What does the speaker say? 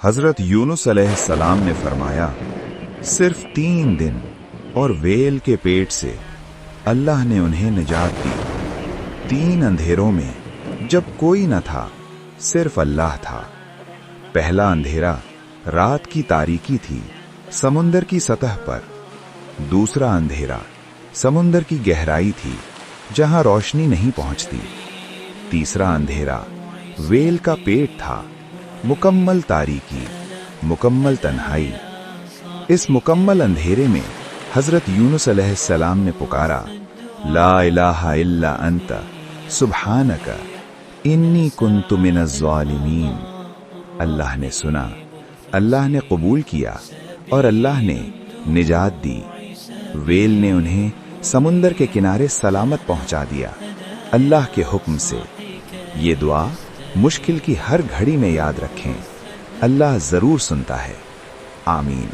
हज़रत यूनुस अलैहिस्सलाम ने फरमाया, सिर्फ 3 दिन और वेल के पेट से अल्लाह ने उन्हें निजात दी। 3 अंधेरों में जब कोई न था, सिर्फ अल्लाह था। पहला अंधेरा रात की तारीकी थी, समुंदर की सतह पर। दूसरा अंधेरा समुंदर की गहराई थी, जहां रोशनी नहीं पहुंचती। तीसरा अंधेरा वेल का पेट था, मुकम्मल तारीकी, मुकम्मल तन्हाई। इस मुकम्मल अंधेरे में हजरत यूनुस अलैहिस्सलाम ने पुकारा, ला इलाहा इल्ला अंता सुब्हानका इन्नी कुन्तु मिनज़ ज़ालिमीन। अल्लाह ने सुना, अल्लाह ने कबूल किया और अल्लाह ने निजात दी। वेल ने उन्हें समुंदर के किनारे सलामत पहुंचा दिया, अल्लाह के हुक्म से। ये दुआ मुश्किल की हर घड़ी में याद रखें, अल्लाह जरूर सुनता है। आमीन।